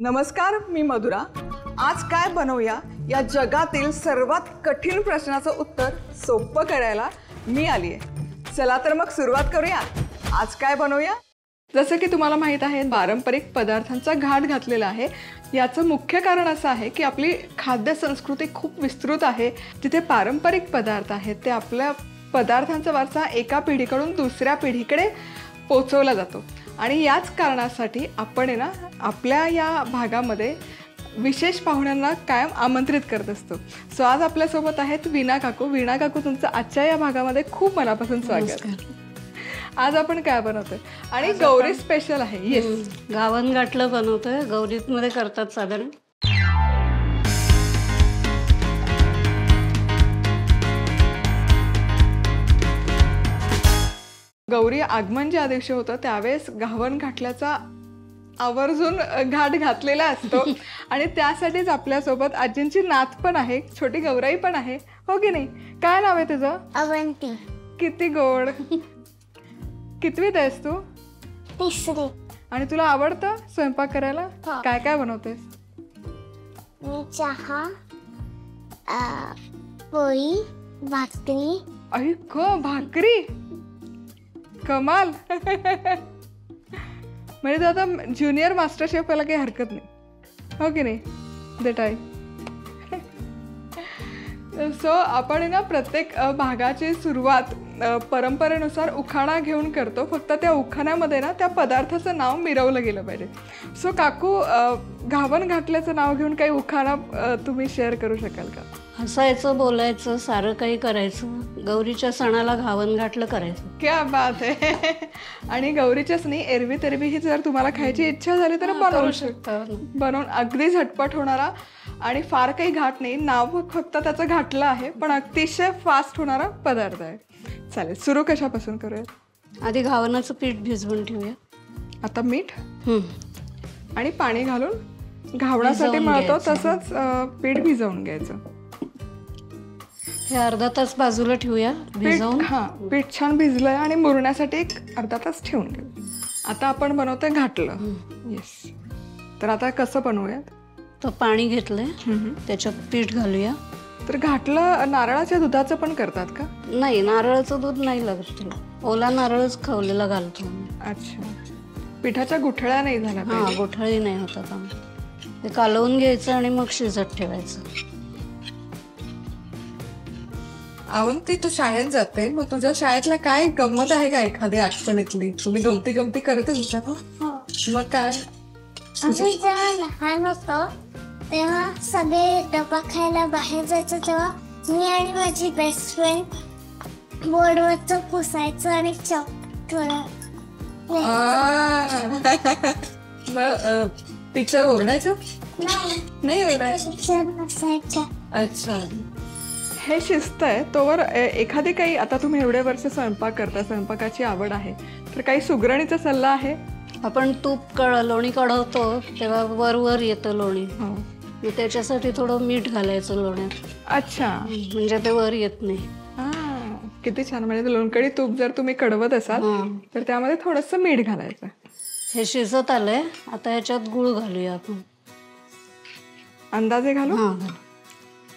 नमस्कार, मी मधुरा। आज काय बनवूया या जगातील सर्वात कठीण प्रश्नाचं उत्तर सोपं करायला मी आली आहे। चला तर मग सुरुवात करूया। आज काय बनवूया? जसं की तुम्हाला माहित आहे, पारंपरिक पदार्थांचा घाट घातलेला आहे। याचं मुख्य कारण असं आहे की आपली खाद्य संस्कृती खूप विस्तृत आहे। जिथे पारंपरिक पदार्थ आहेत ते आपल्या पदार्थांचा वारसा एका पिढीकडून दुसऱ्या पिढीकडे पोहोचवला जातो आणि याच कारणासाठी आपण आहे ना आपल्या या भागामध्ये विशेष पाहुण्यांना कायम आमंत्रित करत असतो। सो आज आपल्यासोबत आहेत वीणा काकू। वीणा काकू, तुमचं आजच्या या भागामध्ये खूप मनापासून स्वागत। आज आपण काय बनवतोय आणि गौरी स्पेशल आहे? येस, गावन गाठलं बनवतोय। गौरीमध्ये करतात साधारण। गौरी आगमन ज्या दिवशी होतं त्यावेळेस गावन घाटल्याचा आवर्जून घाट घातलेला असतो आणि त्यासाठीच आपल्यासोबत आजींची नात पण आहे, छोटी गौराई पण आहे, हो की नाही? काय नाव आहे तुझं? अवंती। किती गोड। कितवीत आहेस तू? तिसरी। आणि तुला आवडतं स्वयंपाक करायला? काय काय बनवतेस? मी चहा, पोळी, भाकरी। ऐक, भाकरी, कमाल। म्हणजे तू आता ज्युनियर मास्टर शेफ व्हायला काही हरकत नाही, हो की नाही? देट आहे। सो आपण ना प्रत्येक भागाची सुरुवात परंपरेनुसार उखाणा घेऊन करतो। फक्त त्या उखाण्यामध्ये ना त्या पदार्थाचं नाव मिरवलं गेलं पाहिजे। सो काकू, घावन घातल्याचं नाव घेऊन काही उखाणा तुम्ही शेअर करू शकाल का? हसायचं, बोलायचं, सारं काही करायचं। गौरीच्या सणाला घावन घाटलं करायचं। क्या बात आहे। आणि गौरीच्याच नाही, एरवी तेरवी ही जर तुम्हाला खायची इच्छा झाली तर बनवू शकता। बनवून अगदी झटपट होणारा आणि फार काही घाट नाही, नाव फक्त त्याचं घाटलं आहे, पण अतिशय फास्ट होणारा पदार्थ आहे। चालेल, सुरू कशापासून करूयात? आधी घावनाचं पीठ भिजवून ठेवूया। आता मीठ आणि पाणी घालून घावण्यासाठी मळतो तसंच पीठ भिजवून घ्यायचं। हे अर्धा तास बाजूला ठेवूया भिजवून। पीठ छान भिजलंय आणि मुरण्यासाठी एक अर्धा तास ठेवून घेऊ। आता आपण बनवतोय घाटलं। येस, तर आता कसं बनवूयात? तर पाणी घेतलंय, त्याच्यात पीठ घालूया। तर घाटलं नारळाच्या दुधाचं पण करतात का? नाही, नारळाचं दूध नाही लागत त्याला, ओला नारळच खवलेला घालतो। अच्छा, पिठाच्या गुठळ्या नाही झाल्या? हां, गुठळी नाही होता काम। ते कालवून घ्यायचं आणि मग शिजत ठेवायचं। अवंती, तू शाळेत जाते, मग तुझ्या शाळेतला काय गंमत आहे का एखादी आठवणीतली? तुम्ही गमती गमती करतच होता ना? मग काय? आम्ही जेव्हा लहान होतो तेव्हा सगळे डबा खायला बाहेर जायचं, तेव्हा मी आणि माझी बेस्ट फ्रेंड बोर्डवरचं पुसायचं आणि चॉक मग टीचर ओरडायचं? नाही नसायचं। अच्छा, हे शिस्त आहे। तोवर एखादी काही, आता तुम्ही एवढे वर्ष स्वयंपाक करता, स्वयंपाकाची आवड आहे, तर काही सुगरणीचा सल्ला आहे? आपण तूप लोणी कढवतो तेव्हा वर वर येतं लोणी, त्याच्यासाठी थोडं मीठ घालायचं लोण्यात। अच्छा, म्हणजे ते वर येत नाही। किती छान। म्हणजे लोणकडी तूप जर तुम्ही कढवत असाल तर त्यामध्ये थोडंसं मीठ घालायचं। हे शिजत आलंय, आता ह्याच्यात गुळ घालूया आपण। अंदाजे घालू? हां,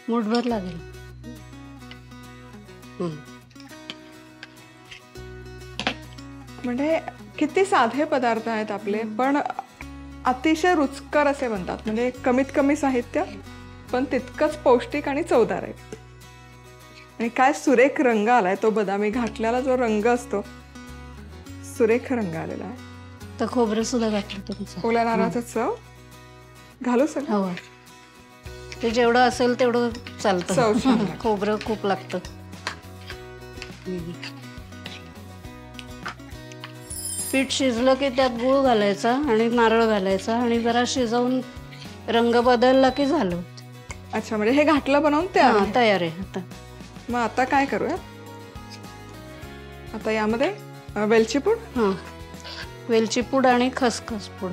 मूठभर लागेल। म्हणजे किती साधे पदार्थ आहेत आपले, पण अतिशय रुचकर असे बनतात। म्हणजे कमीत कमी साहित्य पण तितकंच पौष्टिक आणि चवदार आहे। आणि काय सुरेख रंग आलाय, तो बदामी घातल्याला जो रंग असतो, सुरेख रंग आलेला आहे। तर खोबरं सुद्धा घातलं तुमचं, ओल्या नारळाचं चव घालू सगळं? हो, ते जेवढं असेल तेवढं चालतं। चव छान, खोबरं खूप लागतं। पीठ शिजलं की त्यात गूळ घालायचा आणि नारळ घालायचा आणि जरा शिजवून रंग बदलला की झालं। अच्छा, म्हणजे हे घाटलं बनवून तयार आहे आता। मग आता काय करूया? आता यामध्ये वेलची पूड, वेलची पूड आणि खसखस पूड।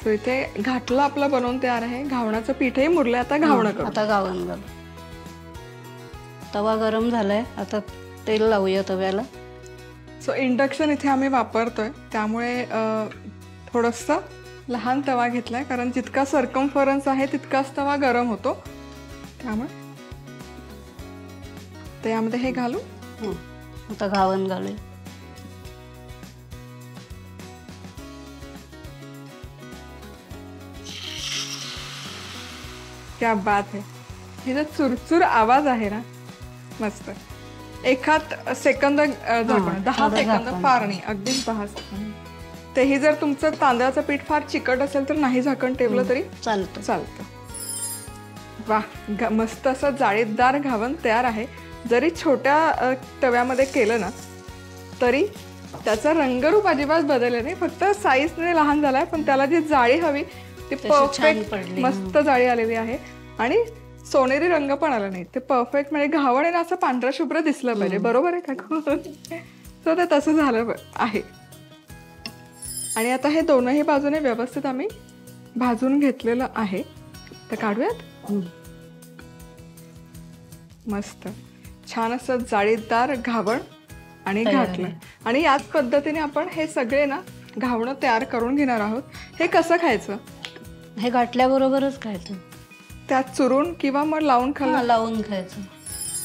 तो इथे घाटलं आपलं बनवून तयार आहे। घावणाचं पीठही मुरलं, आता घावणं करू। आता घावण घालू। तवा गरम झालाय, आता तेल लावूया तव्याला। सो इंडक्शन इथे आम्ही वापरतोय, त्यामुळे थोडंसं लहान तवा घेतलाय कारण जितका सर्कम्फरन्स आहे तितकाच तवा गरम होतो, त्यामुळे त्यामध्ये हे घालू. आता घावन घालूया. क्या बात आहे. हे जो चुरचुर आवाज आहे ना, मस्त. एखाद सेकंद झाकण, 10 सेकंद फार नाही, अगदी 10 सेकंद. तेही जर तुमचं तांदळाचं पीठ फार चिकट असेल तर नाही झाकण ठेवलं तरी चालतं. वा, मस्त असं जाळीदार घावन तयार आहे. जरी छोट्या तव्यामध्ये केलं ना तरी त्याचा रंगरूप अजिबात बदलला नाही, फक्त साईजने लहान झालाय, पण त्याला जी जाळी हवी ती परफेक्ट मस्त जाळी आलेली आहे आणि सोनेरी रंग पण आला नाही. ते परफेक्ट म्हणजे घावण आहे ना असं पांढरा शुभ्र दिसलं पाहिजे. बरोबर आहे का? तर ते तसं झालं आहे. आणि आता हे दोनही बाजूने व्यवस्थित आम्ही भाजून घेतलेलं आहे. तर काढूयात. मस्त छान असं जाळीदार घावण आणि घाटलं. आणि याच पद्धतीने आपण हे सगळे ना घावणं तयार करून घेणार आहोत. हे कसं खायचं? हे घाटल्याबरोबरच खायचं, त्यात चुरून किंवा मग लावून खायचं.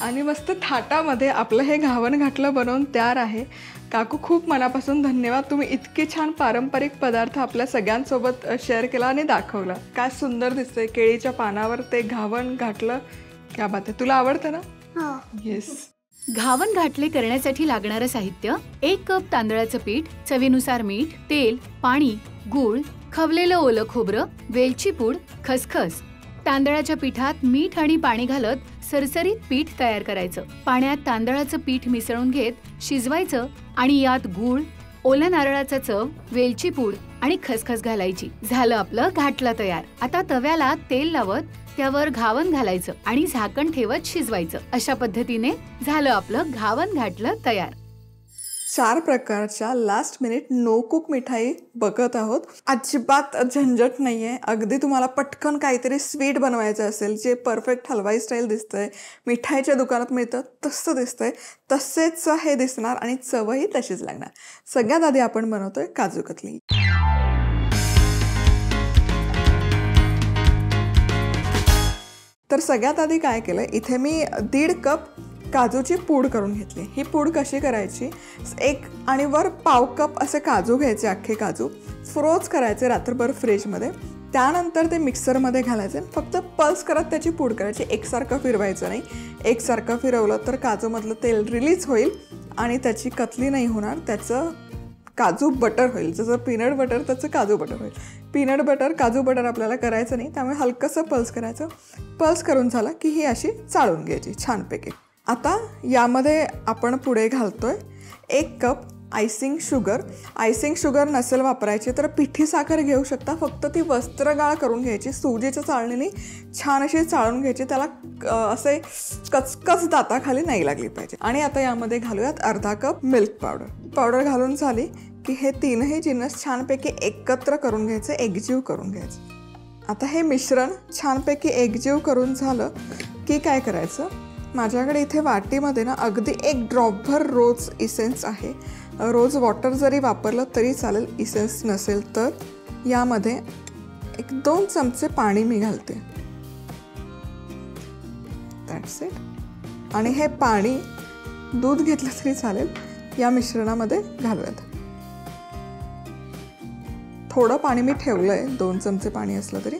आणि मस्त थाटामध्ये आपलं हे घावन घाटलं बनवून तयार आहे. काकू खूप मनापासून धन्यवाद. तुम्ही इतके छान पारंपरिक पदार्थ आपल्या सगळ्यांसोबत शेअर केला आणि दाखवला. काय सुंदर दिसतंय. केळीच्या पानावर ते घावन घाटलं. क्या बात आहे. तुला आवडतं ना? येस. घावन घाटले करण्यासाठी लागणारं साहित्य: 1 कप तांदळाचं पीठ, चवीनुसार मीठ, तेल, पाणी, गूळ, खवलेलं ओलं खोबरं, वेलची पूड, खसखस. तांदळाच्या पिठात मीठ आणि पाणी घालत सरसरीत पीठ तयार करायचं. पाण्यात तांदळाचं पीठ मिसळून घेत शिजवायचं आणि यात गूळ, ओल्या नारळाचा चव, वेलची पूड आणि खसखस घालायची. झालं आपलं घाटलं तयार. आता तव्याला तेल लावत त्यावर घावन घालायचं आणि झाकण ठेवत शिजवायचं. अशा पद्धतीने झालं आपलं घावन घाटलं तयार. 4 प्रकारच्या लास्ट मिनिट नो कुक मिठाई बघत आहोत. अजिबात झंझट नाहीये. अगदी तुम्हाला पटकन काहीतरी स्वीट बनवायचं असेल, जे परफेक्ट हलवाई स्टाईल दिसतंय, मिठाईच्या दुकानात मिळतं तसं दिसतंय, तसेच हे दिसणार आणि चवही तशीच लागणार. सगळ्यात आधी आपण बनवतोय काजू कतली. तर सगळ्यात आधी काय केलं, इथे मी 1.5 कप काजूची पूड करून घेतली. ही पूड कशी करायची, 1 आणि वर पाव कप असे काजू घ्यायचे, अख्खे काजू फ्रोज करायचे रात्रभर फ्रीजमध्ये. त्यानंतर ते मिक्सरमध्ये घालायचे. फक्त पल्स करत त्याची पूड करायची, एकसारखं फिरवायचं नाही. एकसारखं फिरवलं तर काजूमधलं तेल रिलीज होईल आणि त्याची कतली नाही होणार, त्याचं काजू बटर होईल. जसं पीनट बटर त्याचं काजू बटर होईल. पीनट बटर काजू बटर आपल्याला करायचं नाही, त्यामुळे हलकंसं पल्स करायचं. पल्स करून झालं की ही अशी चाळून घ्यायची छानपैकी. आता यामध्ये आपण पुढे घालतोय 1 cup icing sugar. Icing sugar नसेल वापरायची तर पिठी साखर घेऊ शकता. फक्त ती वस्त्रगाळ करून घ्यायची, सुजीच्या चाळणीने छान अशी चाळून घ्यायची. त्याला असे कचकच दाताखाली नाही लागली पाहिजे. आणि आता यामध्ये घालूयात अर्धा कप मिल्क पावडर. पावडर घालून झाली की हे तीनही जिन्नस छानपैकी एकत्र करून घ्यायचे, एकजीव करून घ्यायचे. आता हे मिश्रण छानपैकी एकजीव करून झालं की काय करायचं, माझ्याकडे इथे वाटीमध्ये ना अगदी 1 ड्रॉपभर रोज इसेन्स आहे. रोज वॉटर जरी वापरलं तरी चालेल, इसेन्स नसेल तर. यामध्ये 1-2 चमचे पाणी मी घालते. That's it. आणि हे पाणी दूध घेतलं तरी चालेल, या मिश्रणामध्ये घालूयात. थोडं पाणी मी ठेवलं आहे, 2 चमचे पाणी असलं तरी.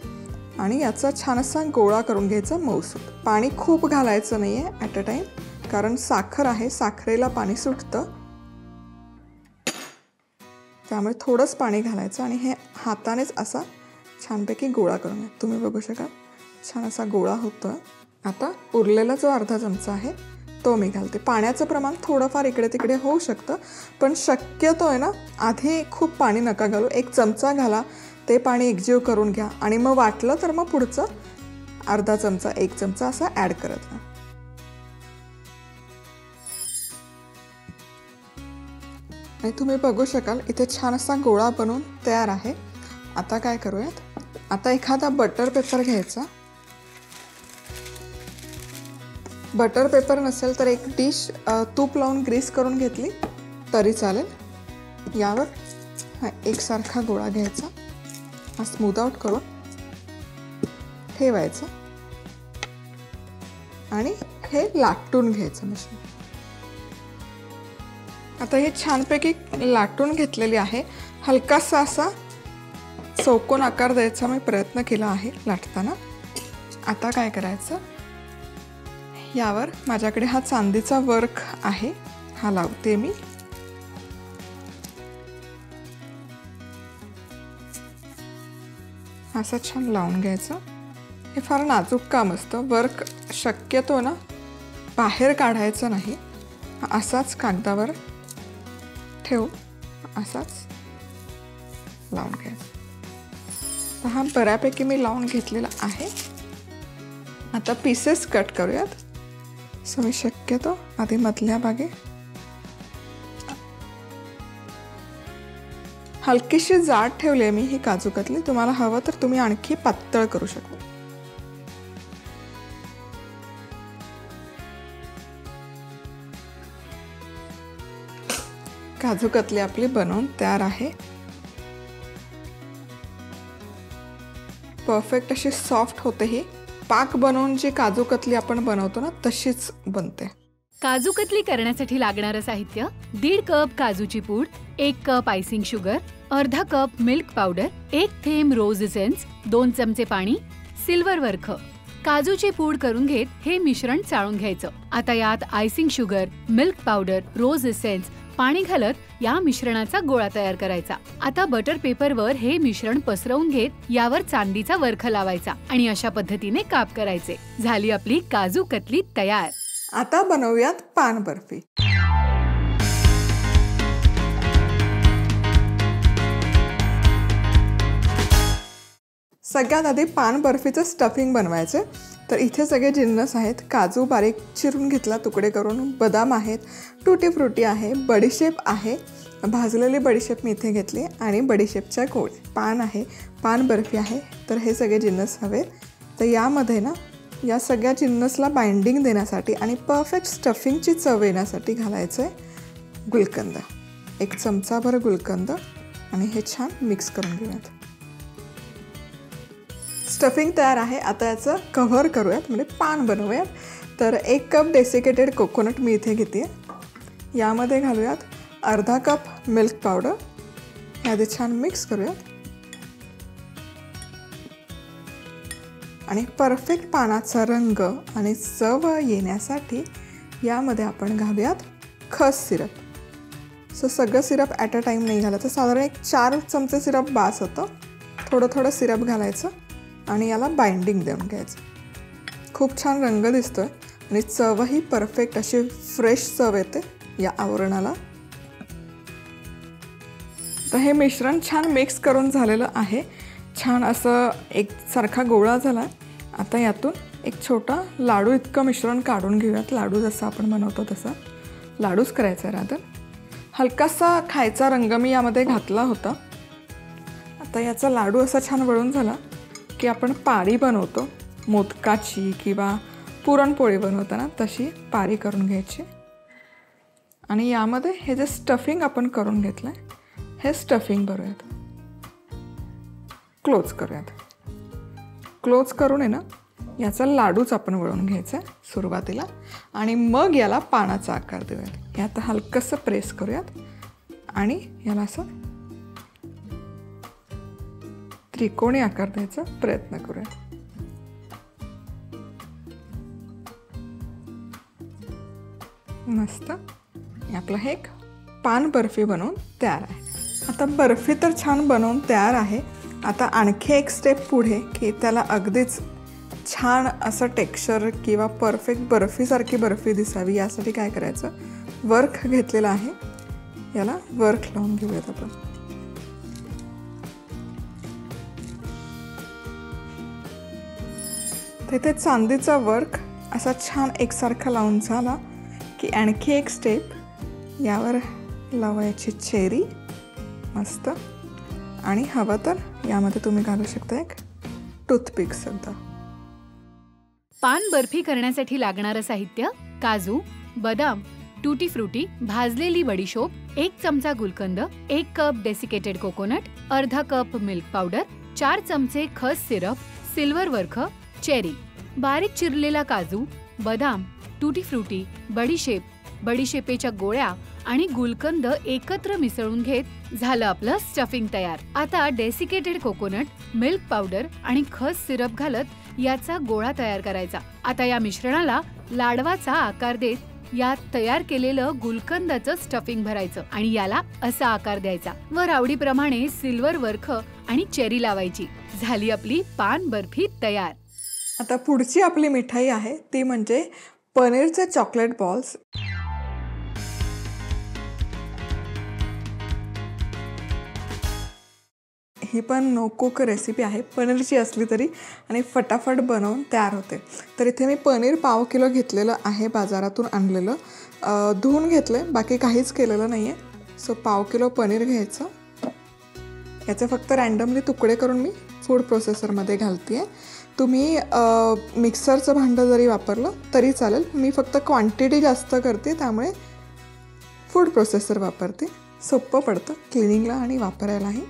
आणि याचा छान असा गोळा करून घ्यायचा मऊसूत. पाणी खूप घालायचं नाही आहे ॲट अ टाईम, कारण साखर आहे, साखरेला पाणी सुटतं, त्यामुळे थोडंच पाणी घालायचं. आणि हे हातानेच असा छानपैकी गोळा करून घ्या. तुम्ही बघू शकाल छान असा गोळा होतो. आता उरलेला जो अर्धा चमचा आहे तो मी घालते. पाण्याचं प्रमाण थोडंफार इकडे तिकडे होऊ शकतं, पण शक्यतो आहे ना आधी खूप पाणी नका घालू. 1 चमचा घाला, ते पाणी एकजीव करून घ्या आणि मग वाटलं तर मग पुढचं अर्धा चमचा 1 चमचा असा ॲड करत राहा. आणि तुम्ही बघू शकाल इथे छान असा गोळा बनवून तयार आहे. आता काय करूयात, आता एखादा बटर पेपर घ्यायचा. बटर पेपर नसेल तर 1 डिश तूप लावून ग्रीस करून घेतली तरी चालेल. यावर एकसारखा गोळा घ्यायचा हा स्मूथ आउट करून ठेवायचं आणि हे लाटून घ्यायचं मिश्रण. आता हे छानपैकी लाटून घेतलेली आहे. हलकासा असा चौकोन आकार द्यायचा मी प्रयत्न केला आहे लाटताना. आता काय करायचं, यावर माझ्याकडे हा चांदीचा वर्क आहे, हा लावते मी. असं छान लावून घ्यायचं. हे फार नाजूक काम असतं. वर्क शक्यतो ना बाहेर काढायचं नाही, असाच कागदावर ठेवून असाच लावून घ्यायचा. हा बऱ्यापैकी मी लावून घेतलेला आहे. आता पीसेस कट करूयात. सो मी शक्यतो आधी मधल्या भागे हलकीशी जाड ठेवली आहे मी ही काजू कतली. तुम्हाला हवं तर तुम्ही आणखी पातळ करू शकता. काजू कतली आपली बनवून तयार आहे. परफेक्ट अशी सॉफ्ट होते. ही पाक बनवून जी काजू कतली आपण बनवतो ना तशीच बनते. काजू कतली करण्यासाठी लागणारं साहित्य: 1.5 कप काजूची पूड, 1 कप आयसिंग शुगर, अर्धा कप मिल्क पावडर, 1 थेंब रोज एसेन्स, 2 चमचे पाणी, सिल्वर वर्ख. काजूची पूड करून घेत हे मिश्रण चाळून घ्यायचं. आता यात आयसिंग शुगर, मिल्क पावडर, रोज एसेन्स, पाणी घालत या मिश्रणाचा गोळा तयार करायचा. आता बटर पेपरवर हे मिश्रण पसरवून घेत यावर चांदीचा वर्ख लावायचा आणि अशा पद्धतीने काप करायचे. झाली आपली काजू कतली तयार. आता बनवूयात पान बर्फी. सगळ्यात आधी पान बर्फीचं स्टफिंग बनवायचं. तर इथे सगळे जिन्नस आहेत. काजू बारीक चिरून घेतला तुकडे करून, बदाम आहेत, टुटी फ्रुटी आहे, बडीशेप आहे, भाजलेली बडीशेप मी इथे घेतली आणि बडीशेपच्या गोळे, पान आहे, पान बर्फी आहे. तर हे सगळे जिन्नस हवे. तर यामध्ये ना या सगळ्या जिन्नसला बाइंडिंग देण्यासाठी आणि परफेक्ट स्टफिंगची चव येण्यासाठी घालायचं आहे गुलकंद. 1 चमचाभर गुलकंद आणि हे छान मिक्स करून घेऊयात. स्टफिंग तयार आहे. आता याचं कव्हर करूयात, म्हणजे पान बनवूयात. तर 1 कप डेसिकेटेड कोकोनट मी इथे घेते. यामध्ये घालूयात अर्धा कप मिल्क पावडर. यामध्ये छान मिक्स करूयात आणि परफेक्ट पानाचा रंग आणि चव येण्यासाठी यामध्ये आपण घालूयात खस सिरप. सो सगळं सिरप ॲट अ टाईम नाही घालायचं. साधारण 4 चमचे सिरप बास होतं. थोडं थोडं सिरप घालायचं आणि याला बाइंडिंग देऊन घ्यायचं. खूप छान रंग दिसतोय आणि चवही परफेक्ट अशी फ्रेश चव येते या आवरणाला. तर हे मिश्रण छान मिक्स करून झालेलं आहे. छान असं एकसारखा गोळा झाला. आता यातून एक छोटा लाडू इतकं मिश्रण काढून घेऊयात. लाडू जसा आपण बनवतो तसा लाडूच करायचा आहे रादर. हलकासा खायचा रंग मी यामध्ये घातला होता. आता याचा लाडू असा छान वळून झाला की आपण पारी बनवतो मोदकाची किंवा पुरणपोळी बनवताना तशी पारी करून घ्यायची आणि यामध्ये हे जे स्टफिंग आपण करून घेतलं आहे हे स्टफिंग भरूयात. क्लोज करूयात. क्लोज करून आहे ना याचा लाडूच आपण वळून घ्यायचा आहे सुरुवातीला आणि मग याला पानाचा आकार देऊयात. हे आता हलकंसं प्रेस करूयात आणि याला असं त्रिकोणी आकार द्यायचा प्रयत्न करूया. मस्त. आपलं हे एक पान बर्फी बनवून तयार आहे. आता बर्फी तर छान बनवून तयार आहे. आता आणखी एक स्टेप पुढे की त्याला अगदीच छान असं टेक्स्चर किंवा परफेक्ट बर्फीसारखी बर्फी दिसावी यासाठी काय करायचं, वर्क घेतलेलं आहे याला वर्क लावून घेऊयात आपण. तिथे चांदीचा वर्क असा छान एकसारखा लावून झाला की आणखी एक स्टेप यावर लावायची चेरी. मस्त. आणि हवं तर यामध्ये तुम्ही घालू शकता एक टूथपिक सुद्धा. पान बर्फी करण्यासाठी लागणारं साहित्य: काजू, बदाम, टूटी फ्रुटी, भाजलेली बडीशोप, 1 चमचा गुलकंद, 1 कप डेसिकेटेड कोकोनट, अर्धा कप मिल्क पावडर, 4 चमचे खस सिरप, सिल्वर वर्ख, चेरी, बारीक चिरलेला काजू, बदाम, टूटी फ्रुटी, बडीशेप, बडीशेपेच्या गोळ्या आणि गुलकंद एकत्र मिसळून घेत झालं आपलं स्टफिंग तयार. आता डेसिकेटेड कोकोनट, मिल्क पावडर आणि खस सिरप घालत याचा गोळा तयार करायचा. आता या मिश्रणाला लाडवाचा आकार देत यात तयार केलेलं गुलकंदाचं स्टफिंग भरायचं आणि याला असा आकार द्यायचा. वर आवडीप्रमाणे सिल्वर वर्ख आणि चेरी लावायची. झाली आपली पान बर्फी तयार. आता पुढची आपली मिठाई आहे ती म्हणजे पनीरचे चॉकलेट बॉल्स. ही पण नो कुक रेसिपी आहे, पनीरची असली तरी, आणि फटाफट बनवून तयार होते. तर इथे मी पनीर 1/2 किलो घेतलेलं आहे, बाजारातून आणलेलं. धुवून घेतलं, बाकी काहीच केलेलं नाही आहे. सो 1/2 किलो पनीर घ्यायचं. याचे फक्त रँडमली तुकडे करून मी फूड प्रोसेसरमध्ये घालते आहे. तुम्ही मिक्सरचं भांडं जरी वापरलं तरी चालेल. मी फक्त क्वांटिटी जास्त करते त्यामुळे फूड प्रोसेसर वापरते. सोपं पडतं क्लिनिंगला आणि वापरायलाही.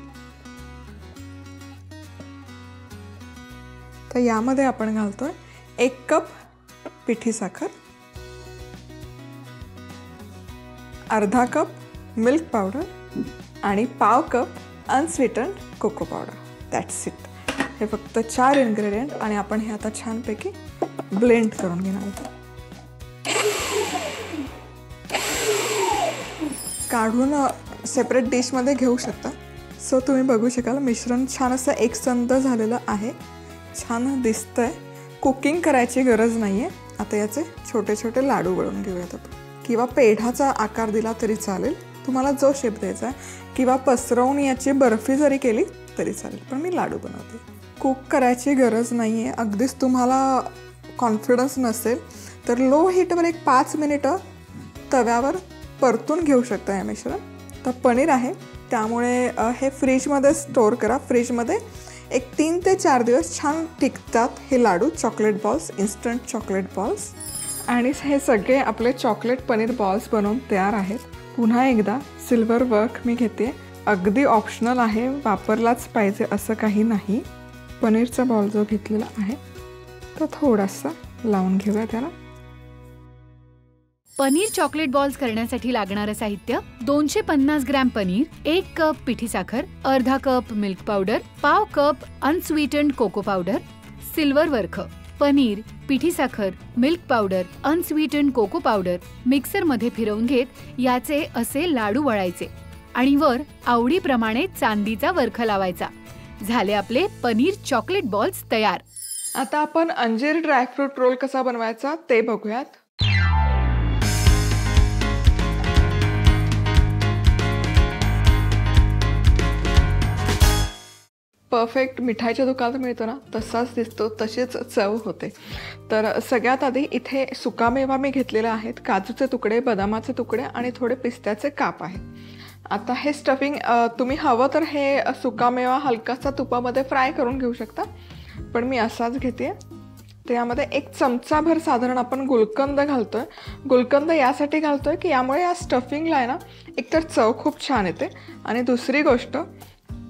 तर यामध्ये आपण घालतोय 1 कप पिठी साखर, अर्धा कप मिल्क पावडर आणि 1/2 cup unsweetened cocoa powder. That's it. हे फक्त 4 इन्ग्रेडियंट आणि आपण हे आता छानपैकी ब्लेंड करून घेणार आहोत. काढून सेपरेट डिशमध्ये घेऊ शकता. सो तुम्ही बघू शकाल मिश्रण छान असं एकसंध झालेलं आहे, छान दिसतंय. कुकिंग करायची गरज नाही आहे. आता याचे छोटे छोटे लाडू वळून घेऊयात आपण, किंवा पेढाचा आकार दिला तरी चालेल, तुम्हाला जो शेप द्यायचा आहे, किंवा पसरवून याची बर्फी जरी केली तरी चालेल, पण मी लाडू बनवते. कुक करायची गरज नाही आहे. अगदीच तुम्हाला कॉन्फिडन्स नसेल तर लो हीटवर 5 मिनिटं तव्यावर परतून घेऊ शकता हे मिश्रण. तर पनीर आहे त्यामुळे हे फ्रीजमध्ये स्टोअर करा. फ्रीजमध्ये 3 ते 4 दिवस छान टिकतात हे laddu, chocolate balls, instant chocolate balls. आणि हे सगळे आपले चॉकलेट पनीर बॉल्स बनवून तयार आहेत. पुन्हा एकदा सिल्वर वर्क मी घेते. अगदी ऑप्शनल आहे, वापरलाच पाहिजे असं काही नाही. पनीरचा बॉल जो घेतलेला आहे तो थोडासा लावून घेऊया त्याला. पनीर चॉकलेट बॉल्स करण्यासाठी लागणारं साहित्य: 250 ग्रॅम पनीर, 1 कप पिठी साखर, अर्धा cup milk powder, 1/2 cup unsweetened cocoa powder, silver वर्ख. पनीर, पिठी साखर, milk powder, unsweetened cocoa powder मिक्सरमध्ये फिरवून घेत याचे असे लाडू वळायचे आणि वर आवडीप्रमाणे चांदीचा वर्ख लावायचा. झाले आपले पनीर चॉकलेट बॉल्स तयार. आता आपण अंजीर ड्रायफ्रूट रोल कसा बनवायचा ते बघूयात. परफेक्ट मिठाईच्या दुकानात मिळतो ना तसाच दिसतो, तशीच चव होते. तर सगळ्यात आधी इथे सुकामेवा मी घेतलेला आहेत. काजूचे तुकडे, बदामाचे तुकडे आणि थोडे पिस्त्याचे काप आहेत. आता हे स्टफिंग तुम्ही हवं तर हे सुकामेवा हलकासा तुपामध्ये फ्राय करून घेऊ शकता, पण मी असाच घेते. त्यामध्ये 1 चमचाभर साधारण आपण गुलकंद घालतोय. गुलकंद यासाठी घालतोय की यामुळे या स्टफिंगला आहे ना एकतर चव खूप छान येते आणि दुसरी गोष्ट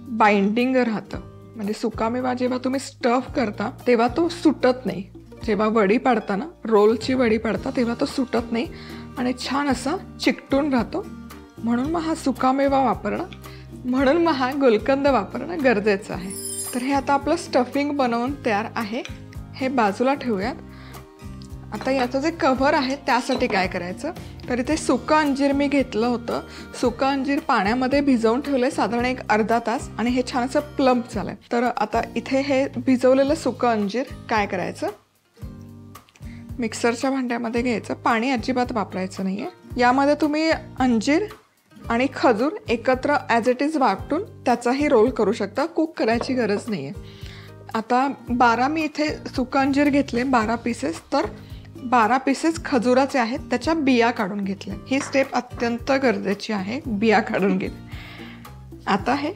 बाइंडिंग राहतं. म्हणजे सुकामेवा जेव्हा तुम्ही स्टफ करता तेव्हा तो सुटत नाही. जेव्हा वडी पाडता ना, रोलची वडी पाडता, तेव्हा तो सुटत नाही आणि छान असा चिकटून राहतो. म्हणून मग हा सुकामेवा वापरणं, म्हणून मग हा गुलकंद वापरणं गरजेचं आहे. तर हे आता आपलं स्टफिंग बनवून तयार आहे. हे बाजूला ठेवूयात. आता याचं जे कव्हर आहे त्यासाठी काय करायचं, तर इथे सुकं अंजीर मी घेतलं होतं. सुकं अंजीर पाण्यामध्ये भिजवून ठेवलं आहे साधारण 1 अर्धा तास आणि हे छान असं प्लम्प झालं आहे. तर आता इथे हे भिजवलेलं सुकं अंजीर काय करायचं, मिक्सरच्या भांड्यामध्ये घ्यायचं. पाणी अजिबात वापरायचं नाही आहे. यामध्ये तुम्ही अंजीर आणि खजूर एकत्र ॲज इट इज वाटून त्याचाही रोल करू शकता. कुक करायची गरज नाही आहे. आता 12 मी इथे सुकं अंजीर घेतले, 12 पीसेस. तर 12 पीसेस खजुराचे आहेत, त्याच्या बिया काढून घेतल्या. ही स्टेप अत्यंत गरजेची आहे, बिया काढून घेतल्या. आता हे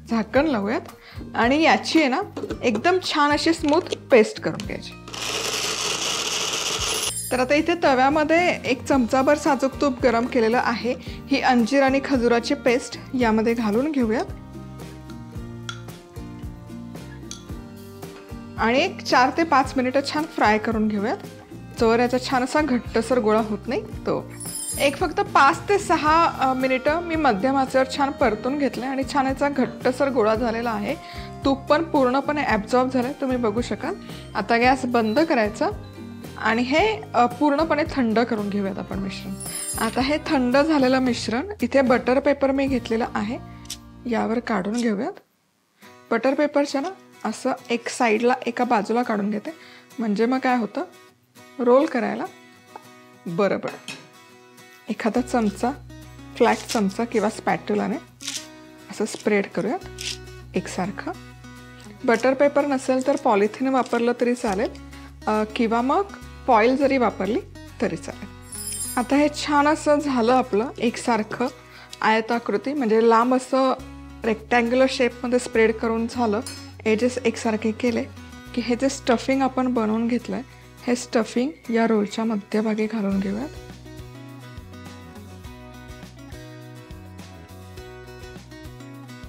झाकण लावूयात आणि याची आहे ना एकदम छान अशी स्मूथ पेस्ट करून घ्यायची. तर आता इथे तव्यामध्ये 1 चमचाभर साजूक तूप गरम केलेलं आहे. ही अंजीर आणि खजुराची पेस्ट यामध्ये घालून घेऊयात. आणि एक 4 ते 5 मिनिटं छान फ्राय करून घेऊयात, जोवर याचा छान असा घट्टसर गोळा होत नाही तो. एक फक्त 5 ते 6 मिनिटं मी मध्यम आचेवर छान परतून घेतलं आणि छान याचा घट्टसर गोळा झालेला आहे. तूप पण पूर्णपणे ॲब्झॉर्ब झालं आहे, तुम्ही बघू शकाल. आता गॅस बंद करायचा आणि हे पूर्णपणे थंड करून घेऊयात आपण मिश्रण. आता हे थंड झालेलं मिश्रण इथे बटर पेपर मी घेतलेलं आहे, यावर काढून घेऊयात. बटर पेपरच्या ना असं एक साईडला एका बाजूला काढून घेते, म्हणजे मग काय होतं, रोल करायला बरं पडतं. एखादा चमचा, फ्लॅट चमचा किंवा स्पॅट्युलाने असं स्प्रेड करूयात एकसारखं. बटर पेपर नसेल तर पॉलिथिन वापरलं तरी चालेल, किंवा मग फॉईल जरी वापरली तरी चालेल. आता हे छान असं झालं आपलं एकसारखं आयताकृती, म्हणजे लांब असं रेक्टँग्युलर शेपमध्ये स्प्रेड करून झालं. एजेस एकसारखे केले की हे जे स्टफिंग आपण बनवून घेतलं आहे, हे स्टफिंग या रोलच्या मध्यभागी घालून घेऊयात.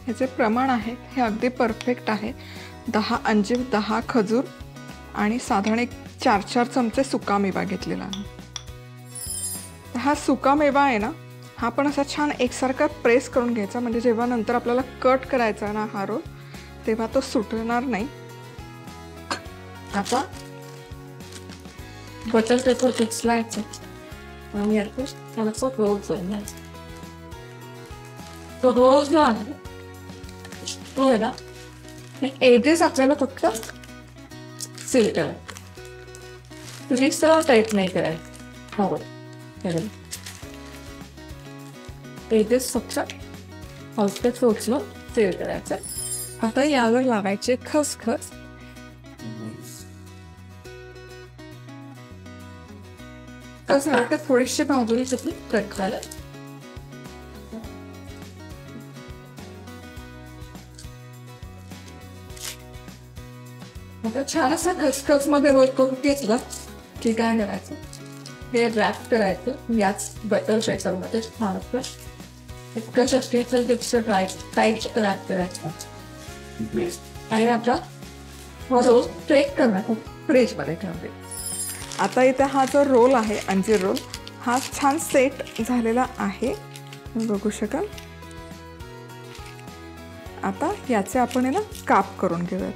हे जे प्रमाण आहे हे अगदी परफेक्ट आहे. 10 अंजीर, 10 खजूर आणि साधारण एक 4-4 चमचे सुकामेवा घेतलेला आहे. हा सुकामेवा आहे ना, हा पण असा छान एकसारखा प्रेस करून घ्यायचा, म्हणजे जेव्हा नंतर आपल्याला कट करायचा ना हा रोल, तेव्हा तो सुटणार नाही. आता बटर पेपर पिचलायचं आणि यातून थोडंसं रोल करून तो रोल जो आहे तो आहे ना, एजेस आपल्याला फक्त सील करायचं, तुम्ही सरळ टाईट नाही करायचं. हो, एजेस फक्त हलक्या सोचलं सील करायचं. आता यावर लावायचे खसखस. खसखस थोडीशी भाजून सुद्धा कट झालं. आता छान असा खसखस मध्ये रोल करून घेतला की काय करायचं, हे रॅप करायचं याच बटर पेपरमध्ये छान इतकं शक्य असेल तितकं टाईट रॅप करायचं आणि आपला रोल ट्रेक करणार फ्रीजमध्ये ठेवते. आता इथे हा जो रोल आहे अंजीर रोल, हा छान सेट झालेला आहे, बघू शकाल. आता याचे आपण आहे ना काप करून घेऊयात.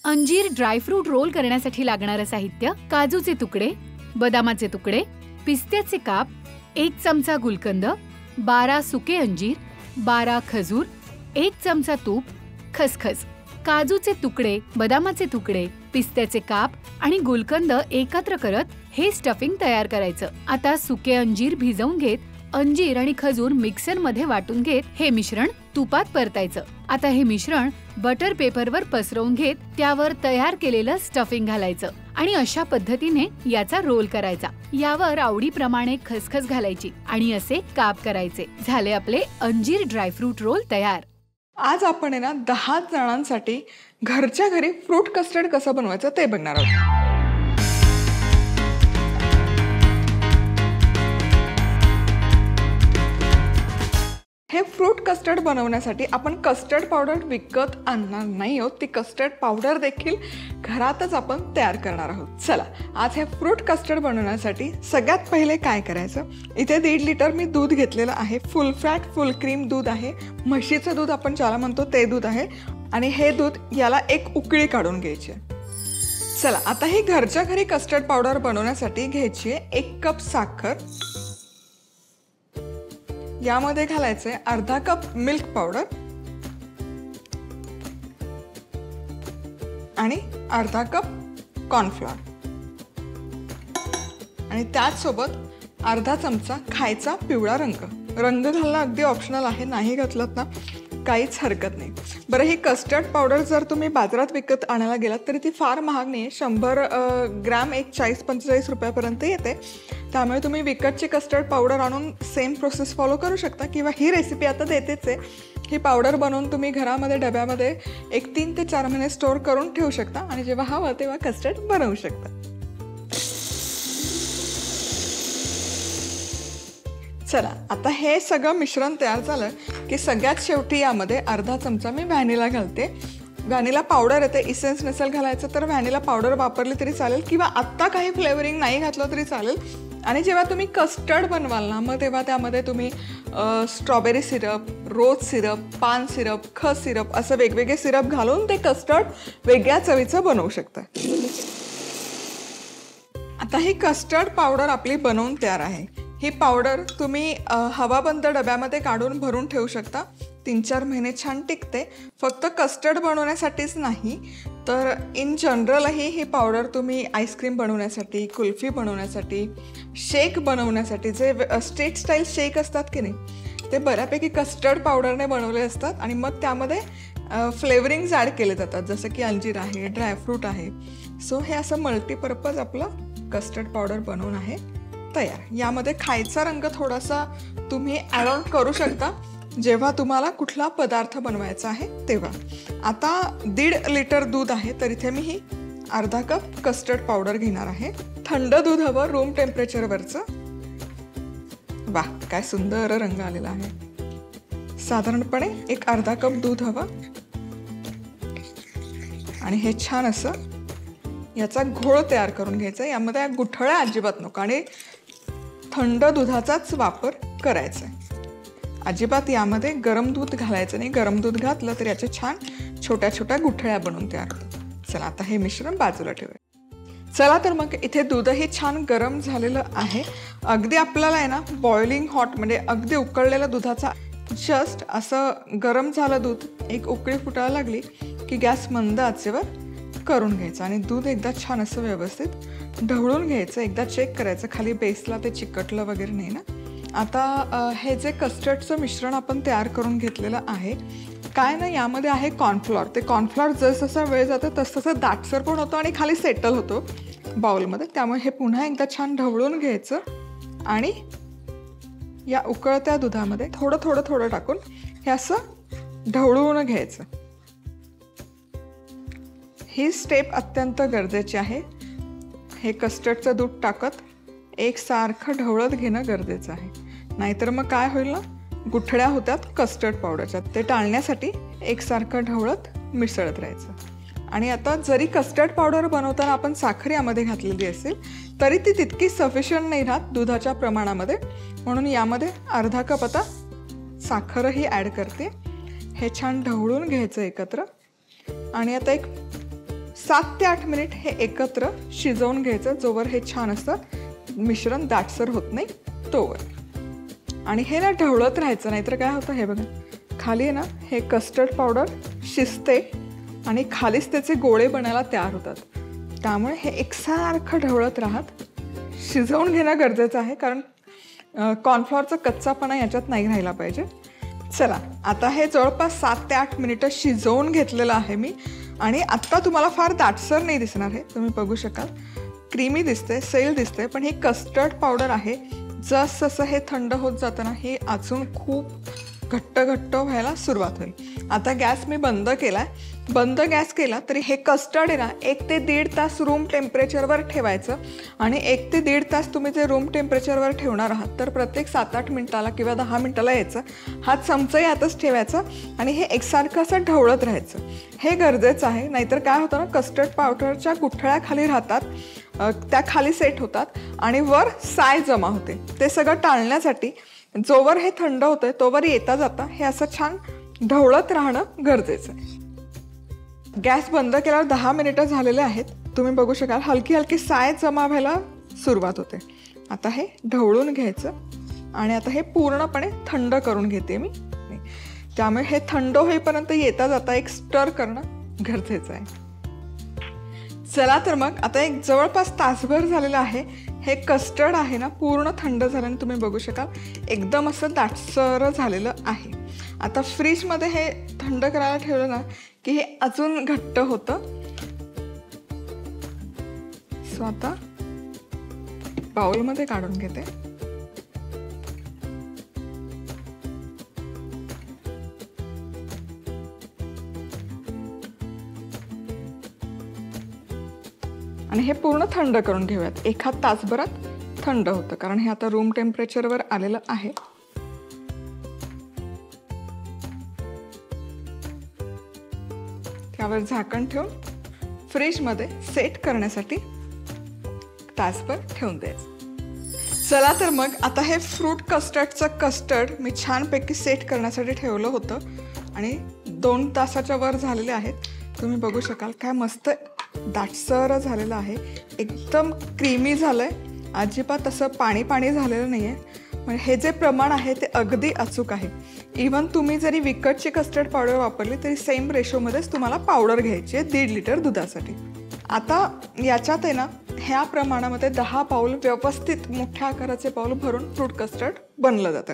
अंजीर ड्रायफ्रूट रोल करण्यासाठी लागणारं साहित्य: काजूचे तुकडे, बदामाचे तुकडे, पिस्त्याचे काप, 1 चमचा गुलकंद, 12 सुके अंजीर, 12 खजूर, 1 चमचा तूप, खसखस. काजूचे तुकडे, बदामाचे तुकडे, पिस्त्याचे काप आणि गुलकंद एकत्र करत हे स्टफिंग तयार करायचं. आता सुके अंजीर भिजवून घेत अंजीर आणि खजूर मिक्सरमध्ये वाटून घेत हे मिश्रण तुपात परतायचं. आता हे मिश्रण बटर पेपरवर पसरवून घेत त्यावर तयार केलेलं स्टफिंग घालायचं आणि अशा पद्धतीने याचा रोल करायचा. यावर आवडीप्रमाणे खसखस घालायची आणि असे काप करायचे. झाले आपले अंजीर ड्रायफ्रूट रोल तयार. आज आपण आहे ना 10 जणांसाठी घरच्या घरी फ्रूट कस्टर्ड कसं बनवायचं ते बघणार आहोत. हे फ्रूट कस्टर्ड बनवण्यासाठी आपण कस्टर्ड पावडर विकत आणणार नाही आहोत, ती कस्टर्ड पावडर देखील घरातच आपण तयार करणार आहोत. चला, आज हे फ्रूट कस्टर्ड बनवण्यासाठी सगळ्यात पहिले काय करायचं, इथे 1.5 लिटर मी दूध घेतलेलं आहे. फुल फॅट फुल क्रीम दूध आहे, म्हशीचं दूध आपण ज्याला म्हणतो ते दूध आहे. आणि हे दूध याला एक उकळी काढून घ्यायची. चला, आता ही घरच्या घरी कस्टर्ड पावडर बनवण्यासाठी घ्यायची आहे 1 कप साखर. यामध्ये घालायचे अर्धा कप मिल्क पावडर आणि अर्धा कप कॉर्नफ्लॉर आणि त्याचसोबत अर्धा चमचा खायचा पिवळा रंग. रंग घालणं अगदी ऑप्शनल आहे, नाही घातलात ना काहीच हरकत नाही. बरं, ही कस्टर्ड पावडर जर तुम्ही बाजारात विकत आणायला गेलात तरी ती फार महाग नाही आहे. 100 ग्रॅम एक 40-45 रुपयापर्यंत येते. त्यामुळे तुम्ही विकतची कस्टर्ड पावडर आणून सेम प्रोसेस फॉलो करू शकता, किंवा ही रेसिपी आता देतेच आहे. ही पावडर बनवून तुम्ही घरामध्ये डब्यामध्ये एक 3 ते 4 महिने स्टोअर करून ठेवू शकता आणि जेव्हा हवं तेव्हा कस्टर्ड बनवू शकता. चला आता हे सगळं मिश्रण तयार झालं की सगळ्यात शेवटी यामध्ये अर्धा चमचा मी व्हॅनिला घालते. व्हॅनिला पावडर येते, इसेन्स नसेल घालायचं तर व्हॅनिला पावडर वापरली तरी चालेल किंवा आत्ता काही फ्लेवरिंग नाही घातलं तरी चालेल. आणि जेव्हा तुम्ही कस्टर्ड बनवाल ना मग तेव्हा त्यामध्ये तुम्ही स्ट्रॉबेरी सिरप, रोज सिरप, पान सिरप, खस सिरप असं वेगवेगळे सिरप घालून ते कस्टर्ड वेगळ्या चवीचं बनवू शकता. आता ही कस्टर्ड पावडर आपली बनवून तयार आहे. ही पावडर तुम्ही हवाबंद डब्यामध्ये काढून भरून ठेवू शकता. 3-4 महिने छान टिकते. फक्त कस्टर्ड बनवण्यासाठीच नाही तर इन जनरलही ही पावडर तुम्ही आईस्क्रीम बनवण्यासाठी, कुल्फी बनवण्यासाठी, शेक बनवण्यासाठी, जे स्ट्रीट स्टाईल शेक असतात की नाही ते बऱ्यापैकी कस्टर्ड पावडरने बनवले असतात आणि मग त्यामध्ये फ्लेवरिंग्स ॲड केले जातात जसं की अंजीर आहे, ड्रायफ्रूट आहे. सो हे असं मल्टीपर्पज आपलं कस्टर्ड पावडर बनवून आहे तयार. यामध्ये खायचा रंग थोडासा तुम्ही ॲड ऑन करू शकता जेव्हा तुम्हाला कुठला पदार्थ बनवायचा आहे तेव्हा. आता 1.5 लिटर दूध आहे तर इथे मी ही अर्धा कप कस्टर्ड पावडर घेणार आहे. थंड दूध हवं, रूम टेम्परेचरवरचं. वा, काय सुंदर रंग आलेला आहे. साधारणपणे एक अर्धा कप दूध हवं आणि हे छान असं याचा घोळ तयार करून घ्यायचा. यामध्ये गुठळ्या अजिबात नको आणि थंड दुधाचाच वापर करायचा आहे. अजिबात यामध्ये गरम दूध घालायचं नाही. गरम दूध घातलं तर याच्या छान छोट्या छोट्या गुठळ्या बनवून तयार होतात. चला आता हे मिश्रण बाजूला ठेवूया. चला तर मग इथे दूधही छान गरम झालेलं आहे. अगदी आपल्याला आहे ना बॉइलिंग हॉट म्हणजे अगदी उकळलेल्या दुधाचा जस्ट असं गरम झालं दूध, एक उकळी फुटायला लागली की गॅस मंद आचेवर करून घ्यायचं आणि दूध एकदा छान असं व्यवस्थित ढवळून घ्यायचं. एकदा चेक करायचं खाली बेसला ते चिकटलं वगैरे नाही ना. आता हे जे कस्टर्डचं मिश्रण आपण तयार करून घेतलेलं आहे काय ना यामध्ये आहे कॉर्नफ्लॉर. ते कॉर्नफ्लॉर जसजसा वेळ जातो तसतसं दाटसर पण होतो आणि खाली सेटल होतो बाउलमध्ये. त्यामुळे हे पुन्हा एकदा छान ढवळून घ्यायचं आणि या उकळत्या दुधामध्ये थोडं थोडं थोडं टाकून हे असं ढवळून घ्यायचं. ही स्टेप अत्यंत गरजेची आहे. हे कस्टर्डचं दूध टाकत एकसारखं ढवळत घेणं गरजेचं आहे. नाहीतर मग काय होईल ना गुठळ्या होतात कस्टर्ड पावडरच्या. ते टाळण्यासाठी एकसारखं ढवळत मिसळत राहायचं. आणि आता जरी कस्टर्ड पावडर बनवताना आपण साखर यामध्ये घातलेली असेल तरी ती तितकी सफिशियंट नाही राहत दुधाच्या प्रमाणामध्ये. म्हणून यामध्ये अर्धा कप आता साखरही ॲड करते. हे छान ढवळून घ्यायचं एकत्र आणि आता एक 7 ते 8 मिनिट हे एकत्र शिजवून घ्यायचं जोवर हे छान असं मिश्रण दाटसर होत नाही तोवर. आणि हे ना ढवळत राहायचं नाहीतर काय होतं हे बघा खाली आहे ना हे कस्टर्ड पावडर शिजते आणि खालीच त्याचे गोळे बनायला तयार होतात. त्यामुळे हे एकसारखं ढवळत राहत शिजवून घेणं गरजेचं आहे कारण कॉर्नफ्लॉरचा कच्चापणा याच्यात नाही राहिला पाहिजे. चला आता हे जवळपास 7 ते 8 मिनिटं शिजवून घेतलेलं आहे मी. आणि आत्ता तुम्हाला फार दाटसर नाही दिसणार हे तुम्ही बघू शकाल. क्रीमी दिसते, सैल दिसते, पण ही कस्टर्ड पावडर आहे. जसं हे थंड होत जातं ना हे अजून खूप घट्ट घट्ट व्हायला सुरुवात होईल. आता गॅस मी बंद केला आहे. बंद गॅस केला तरी हे कस्टर्ड आहे ना 1 ते 1.5 तास रूम टेम्परेचरवर ठेवायचं. आणि 1 ते 1.5 तास तुम्ही जे रूम टेम्परेचरवर ठेवणार आहात तर प्रत्येक 7-8 मिनिटाला किंवा 10 मिनिटाला यायचं. हा चमचा यातच ठेवायचा आणि हे एकसारखं असं ढवळत राहायचं. हे गरजेचं आहे. नाहीतर काय होतं ना कस्टर्ड पावडरच्या गुठळ्या खाली राहतात, त्या खाली सेट होतात आणि वर साय जमा होते. ते सगळं टाळण्यासाठी जोवर हे थंड होतंय तोवर येता जाता हे असं छान ढवळत राहणं गरजेचं आहे. गॅस बंद केल्यावर 10 मिनिटं झालेले आहेत. तुम्ही बघू शकाल हलकी हलकी साय जमा व्हायला सुरुवात होते. आता हे ढवळून घ्यायचं आणि आता हे पूर्णपणे थंड करून घेते मी. त्यामुळे हे थंड होईपर्यंत येता जाता एक स्टर करणं गरजेचं आहे. चला तर मग आता एक जवळपास तासभर झालेलं आहे. हे कस्टर्ड आहे ना पूर्ण थंड झाल्याने तुम्ही बघू शकाल एकदम असं दाटसर झालेलं आहे. आता फ्रीजमध्ये हे थंड करायला ठेवलं ना की हे अजून घट्ट होतं. सो आता बाउलमध्ये काढून घेते. आणि हे पूर्ण थंड करून घेऊयात. 1 तासभरात थंड होतं, कारण हे आता रूम टेम्परेचरवर आलेलं आहे. त्यावर झाकण ठेवून फ्रीजमध्ये सेट करण्यासाठी तासभर ठेवून द्यायचं. चला तर मग आता हे फ्रूट कस्टर्ड मी छानपैकी सेट करण्यासाठी ठेवलं होतं आणि 2 तासाच्या वर झालेले आहेत. तुम्ही बघू शकाल काय मस्त दाटसर झालेलं आहे, एकदम क्रीमी झालं आहे, अजिबात असं पाणी पाणी झालेलं नाही आहे. म्हणजे हे जे प्रमाण आहे ते अगदी अचूक आहे. इवन तुम्ही जरी विकतची कस्टर्ड पावडर वापरली तरी सेम रेशोमध्येच तुम्हाला पावडर घ्यायची आहे 1.5 लिटर दुधासाठी. आता याच्यात आहे ना ह्या प्रमाणामध्ये 10 पाऊल व्यवस्थित मोठ्या आकाराचे पाऊल भरून फ्रूट कस्टर्ड बनलं जातं.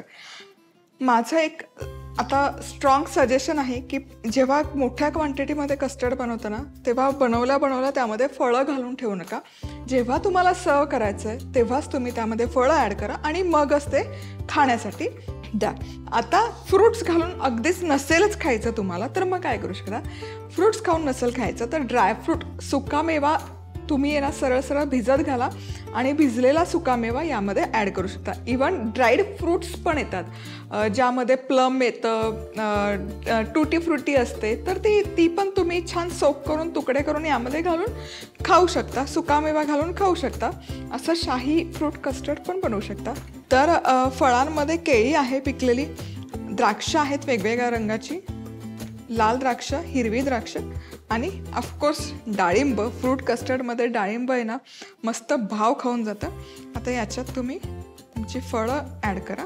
माझं एक आता स्ट्रॉंग सजेशन आहे की जेव्हा मोठ्या क्वांटिटीमध्ये कस्टर्ड बनवतं ना तेव्हा बनवल्या त्यामध्ये फळं घालून ठेवू नका. जेव्हा तुम्हाला सर्व करायचं आहे तेव्हाच तुम्ही त्यामध्ये फळं ॲड करा आणि मगच ते खाण्यासाठी द्या. आता फ्रूट्स घालून अगदीच नसेलच खायचं तुम्हाला तर मग काय करू शकता, फ्रूट्स खाऊन नसेल खायचं तर ड्रायफ्रूट सुकामेवा तुम्ही येणार सरळ भिजत घाला आणि भिजलेला सुकामेवा यामध्ये ॲड करू शकता. इवन ड्राईड फ्रूट्स पण येतात ज्यामध्ये प्लम येतं, टूटी फ्रुटी असते, तर ती पण तुम्ही छान सोक करून तुकडे करून यामध्ये घालून खाऊ शकता, सुकामेवा घालून खाऊ शकता. असं शाही फ्रूट कस्टर्ड पण बनवू शकता. तर फळांमध्ये केळी आहे पिकलेली, द्राक्ष आहेत वेगवेगळ्या रंगाची, लाल द्राक्ष, हिरवी द्राक्ष आणि ऑफकोर्स डाळिंब. फ्रूट कस्टर्डमध्ये डाळिंब आहे ना मस्त भाव खाऊन जातं. आता याच्यात तुम्ही तुमची फळं ॲड करा.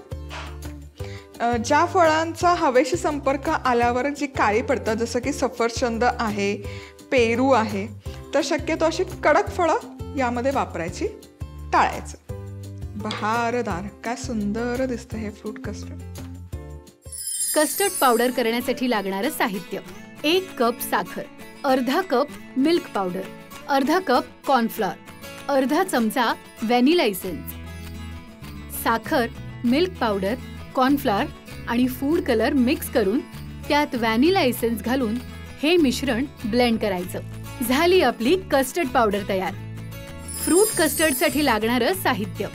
ज्या फळांचा हवेशी संपर्क आल्यावर जी काळी पडतात जसं की सफरचंद आहे, पेरू आहे, तर शक्यतो अशी कडक फळं यामध्ये वापरायची टाळायचं. बहारदार काय सुंदर दिसतं हे फ्रूट कस्टर्ड. कस्टर्ड पावडर करण्यासाठी लागणारं साहित्य: 1 कप साखर, अर्धा कप मिल्क पावडर, अर्धा कप कॉर्नफ्लॉर, अर्धा चमचा व्हॅनिला इसेन्स. साखर, मिल्क पावडर, कॉर्नफ्लॉर आणि फूड कलर मिक्स करून त्यात व्हॅनिला इसेन्स घालून हे मिश्रण ब्लेंड करायचं. झाली आपली कस्टर्ड पावडर तयार. फ्रूट कस्टर्डसाठी लागणारं साहित्य: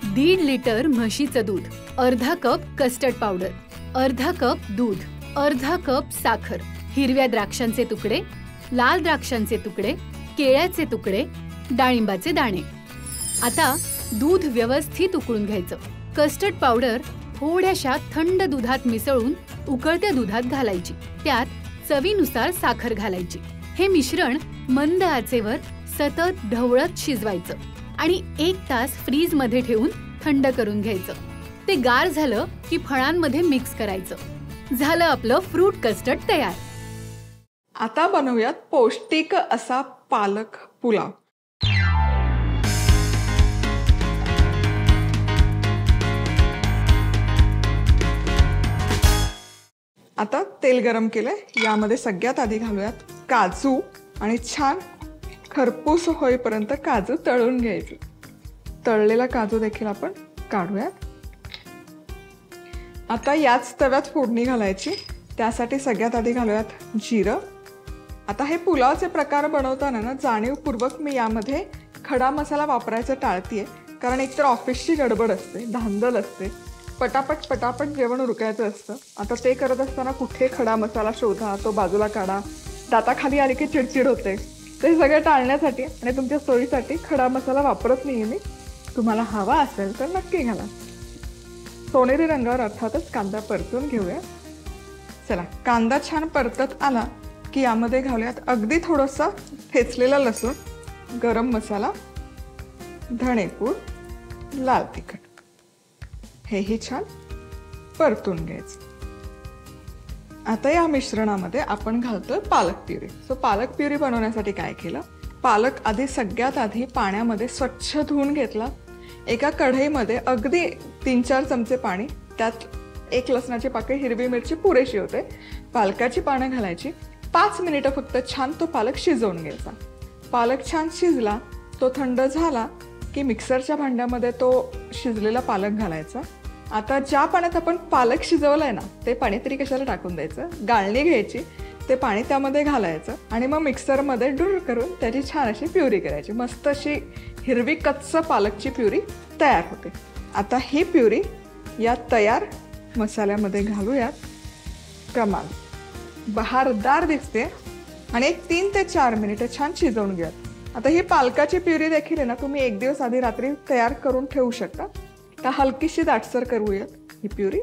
1.5 लिटर म्हशीचं दूध, अर्धा कप कस्टर्ड पावडर, अर्धा कप दूध, अर्धा कप साखर, हिरव्या द्राक्षांचे तुकडे, लाल द्राक्षांचे तुकडे, केळ्याचे तुकडे, डाळिंबाचे दाणे. आता दूध व्यवस्थित उकळून घ्यायचं. कस्टर्ड पावडर थोड्याशा थंड दुधात मिसळून उकळत्या दुधात घालायची. त्यात चवीनुसार साखर घालायची. हे मिश्रण मंद आचेवर सतत ढवळत शिजवायचं आणि 1 तास फ्रीजमध्ये ठेवून थंड करून घ्यायचं. ते गार झालं की फळांमध्ये मिक्स करायचं. झालं आपलं फ्रूट कस्टर्ड तयार. आता बनवूयात पौष्टिक असा पालक पुलाव. आता तेल गरम केलंय, यामध्ये सगळ्यात आधी घालूयात काजू आणि छान खरपूस होईपर्यंत काजू तळून घ्यायचे. तळलेला काजू देखील आपण काढूयात. आता याच तव्यात फोडणी घालायची. त्यासाठी सगळ्यात आधी घालूयात जिरं. आता हे पुलावचे प्रकार बनवताना ना जाणीवपूर्वक मी यामध्ये खडा मसाला वापरायचं टाळतीये, कारण एकतर ऑफिसची गडबड असते, धांदल असते, पटापट जेवण उरकायचं असतं. आता ते करत असताना कुठे खडा मसाला शोधा, तो बाजूला काढा, दाताखाली आली की चिडचिड होते. ते सगळं टाळण्यासाठी आणि तुमच्या सोयीसाठी खडा मसाला वापरत नाही मी. तुम्हाला हवा असेल तर नक्की घाला. सोनेरी रंगावर अर्थातच कांदा परतून घेऊया. चला, कांदा छान परतत आला की यामध्ये घालूयात अगदी थोडंसं ठेचलेला लसूण, गरम मसाला, धणेपूड, लाल तिखट. हेही छान परतून घ्यायचं. आता या मिश्रणामध्ये आपण घालतोय पालक प्युरी. पालक प्युरी बनवण्यासाठी काय केलं, पालक सगळ्यात आधी पाण्यामध्ये स्वच्छ धुवून घेतला. एका कढईमध्ये अगदी 3-4 चमचे पाणी, त्यात 1 लसणाची पाकळी, हिरवी मिरची पुरेशी होते, पालकाची पानं घालायची. 5 मिनिटं फक्त छान तो पालक शिजवून घ्यायचा. पालक छान शिजला, तो थंड झाला की मिक्सरच्या भांड्यामध्ये तो शिजलेला पालक घालायचा. आता ज्या पाण्यात आपण पालक शिजवलाय ना ते पाणी तरी कशाला टाकून द्यायचं, गाळणी घ्यायची, ते पाणी त्यामध्ये घालायचं आणि मग मिक्सरमध्ये डुर करून त्याची छान अशी प्युरी करायची. मस्त अशी हिरवी कच्च पालकची प्युरी तयार होते. आता ही प्युरी या तयार मसाल्यामध्ये घालूयात. कमाल बहारदार दिसते आणि एक 3 ते 4 मिनिटं छान शिजवून घ्या. आता ही पालकाची प्युरी देखील आहे ना, तुम्ही 1 दिवस आधी रात्री तयार करून ठेवू शकता. तर हलकीशी दाटसर करूयात ही प्युरी.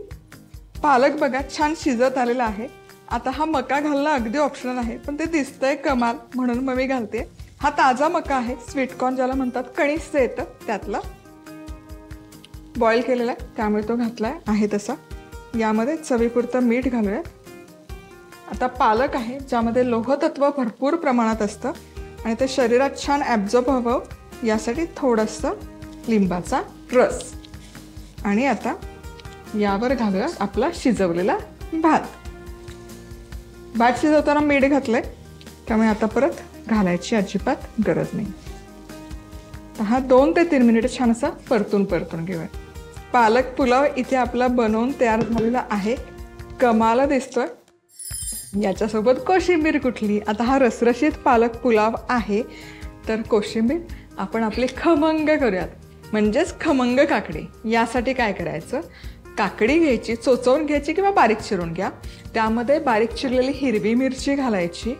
पालक बघा छान शिजत आलेला आहे. आता हा मका घालणं अगदी ऑप्शनल आहे, पण ते दिसतंय कमाल म्हणून मग मी घालते. हा ताजा मका आहे, स्वीटकॉर्न ज्याला म्हणतात, कणीसचं येतं त्यातला, बॉईल केलेला आहे त्यामुळे तो घातला आहे तसा. यामध्ये चवीपुरतं मीठ घालूयात. आता पालक आहे ज्यामध्ये लोहतत्व भरपूर प्रमाणात असतं आणि ते शरीरात छान ॲब्झॉर्ब व्हावं यासाठी थोडंसं लिंबाचा रस. आणि आता यावर घालूया आपला शिजवलेला भात. भात शिजवताना मीठ घातलंय त्यामुळे आता परत घालायची अजिबात गरज नाही. हा 2 ते 3 मिनिटं छान असा परतून घेऊया. पालक पुलाव इथे आपला बनवून तयार झालेला आहे. कमाल दिसतोय. याच्यासोबत कोशिंबीर कुठली? आता हा रसरशीत पालक पुलाव आहे तर कोशिंबीर आपण आपली खमंग करूयात, म्हणजेच खमंग काकडी. यासाठी काय करायचं, काकडी घ्यायची, चोचवून घ्यायची किंवा बारीक चिरून घ्या. त्यामध्ये बारीक चिरलेली हिरवी मिरची घालायची,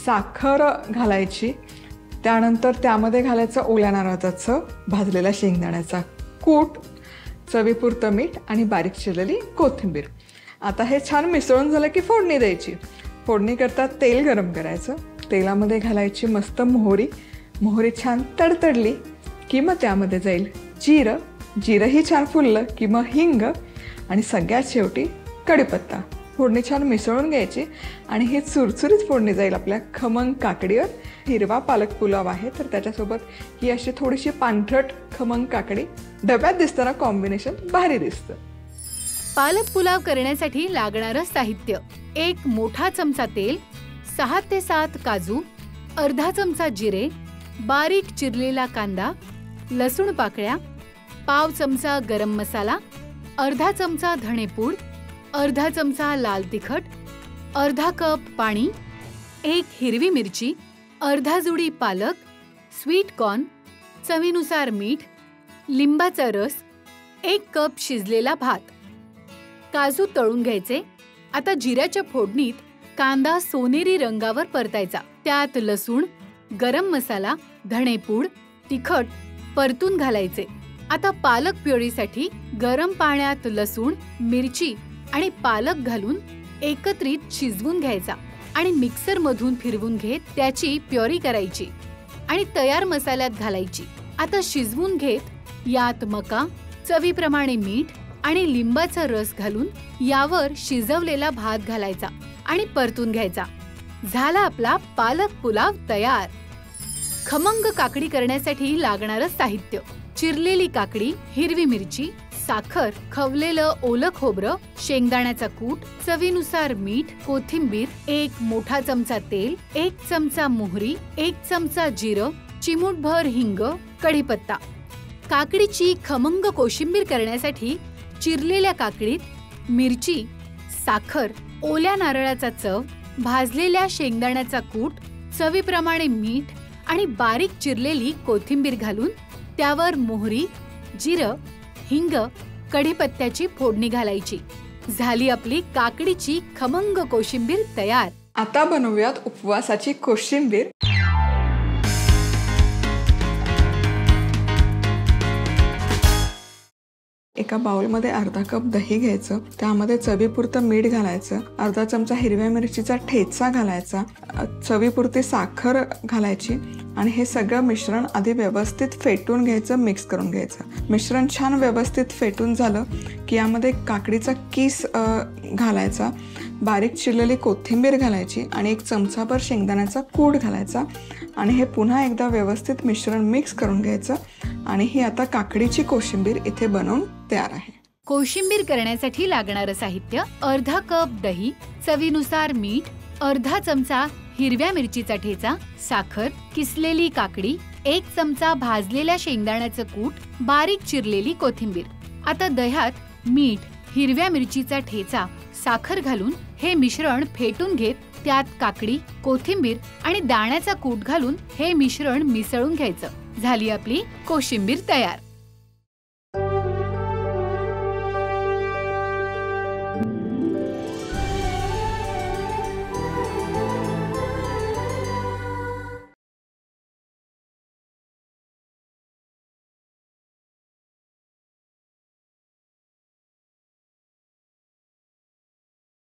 साखर घालायची, त्यानंतर त्यामध्ये घालायचं ओल्या नारळाचं भाजलेला शेंगदाण्याचा कूट, चवीपुरतं मीठ आणि बारीक चिरलेली कोथिंबीर. आता हे छान मिसळून झालं की फोडणी द्यायची. फोडणी करता तेल गरम करायचं. तेलामध्ये घालायची मस्त मोहरी. मोहरी छान तडतडली की मग त्यामध्ये जाईल जिरं. जिरंही छान फुललं की मग हिंग आणि सगळ्यात शेवटी कढीपत्ता. फोडणी छान मिसळून घ्यायची आणि ही चुरचुरीत फोडणी जाईल आपल्या खमंग काकडीवर. हिरवा पालक पुलाव आहे तर त्याच्यासोबत ही अशी थोडीशी पांढरट खमंग काकडी डब्यात दिसताना कॉम्बिनेशन भारी दिसतं. पालक पुलाव करण्यासाठी लागणारं साहित्य: 1 मोठा चमचा तेल, 6 ते 7 काजू, अर्धा चमचा जिरे, बारीक चिरलेला कांदा, लसूण पाकळ्या, पाव चमचा गरम मसाला, अर्धा चमचा धणेपूड, अर्धा चमचा लाल तिखट, अर्धा कप पाणी, 1 हिरवी मिरची, अर्धा जुडी पालक, स्वीट कॉर्न, चवीनुसार मीठ, लिंबाचा रस, 1 कप शिजलेला भात. काजू तळून घ्यायचे. आता जिऱ्याच्या फोडणीत कांदा सोनेरी रंगावर परतायचा. त्यात लसूण, गरम मसाला, धणेपूड, तिखट परतून घालायचे. आता पालक प्युरीसाठी गरम पाण्यात लसूण, मिरची आणि पालक घालून एकत्रित शिजवून घ्यायचा आणि मिक्सर मधून फिरवून घेत त्याची प्युरी करायची आणि तयार मसाल्यात घालायची. आता शिजवून घेत यात मका, चवीप्रमाणे मीठ आणि लिंबाचा रस घालून यावर शिजवलेला भात घालायचा आणि परतून घ्यायचा. झाला आपला पालक पुलाव तयार. खमंग काकडी करण्यासाठी लागणारं साहित्य: चिरलेली काकडी, हिरवी मिरची, साखर, खवलेलं ओलं खोबरं, शेंगदाण्याचा कूट, चवीनुसार मीठ, कोथिंबीर, 1 मोठा चमचा तेल, 1 चमचा मोहरी, 1 चमचा जिरं, चिमूटभर हिंग, कढीपत्ता. काकडीची खमंग कोशिंबीर करण्यासाठी चिरलेल्या काकडीत मिरची, साखर, ओल्या नारळाचा चव, भाजलेल्या शेंगदाण्याचा कूट, चवीप्रमाणे मीठ आणि बारीक चिरलेली कोथिंबीर घालून त्यावर मोहरी, जिरं, हिंग, कढीपत्त्याची फोडणी घालायची. झाली आपली काकडीची खमंग कोशिंबीर तयार. आता बनवूयात उपवासाची कोशिंबीर. एका बाउलमध्ये अर्धा कप दही घ्यायचं. त्यामध्ये चवीपुरतं मीठ घालायचं, अर्धा चमचा हिरव्या मिरचीचा ठेचा घालायचा, चवीपुरती साखर घालायची आणि हे सगळं मिश्रण आधी व्यवस्थित फेटून घ्यायचं, मिक्स करून घ्यायचं. मिश्रण छान व्यवस्थित फेटून झालं की यामध्ये काकडीचा किस घालायचा, बारीक चिरलेली कोथिंबीर घालायची आणि 1 चमचाभर शेंगदाण्याचा कूट घालायचा आणि हे पुन्हा एकदा व्यवस्थित मिश्रण मिक्स करून घ्यायचं. आणि ही आता काकडीची कोशिंबीर इथे बनवून तयार आहे. कोशिंबीर करण्यासाठी लागणारं साहित्य: अर्धा कप दही, चवीनुसार मीठ, अर्धा चमचा हिरव्या मिरचीचा ठेचा, साखर, किसलेली काकडी, 1 चमचा भाजलेल्या शेंगदाण्याचं कूट, बारीक चिरलेली कोथिंबीर. आता दह्यात मीठ, हिरव्या मिरचीचा ठेचा, साखर घालून हे मिश्रण फेटून घेत त्यात काकडी, कोथिंबीर आणि दाण्याचा कूट घालून हे मिश्रण मिसळून घ्यायचं. झाली आपली कोशिंबीर तयार.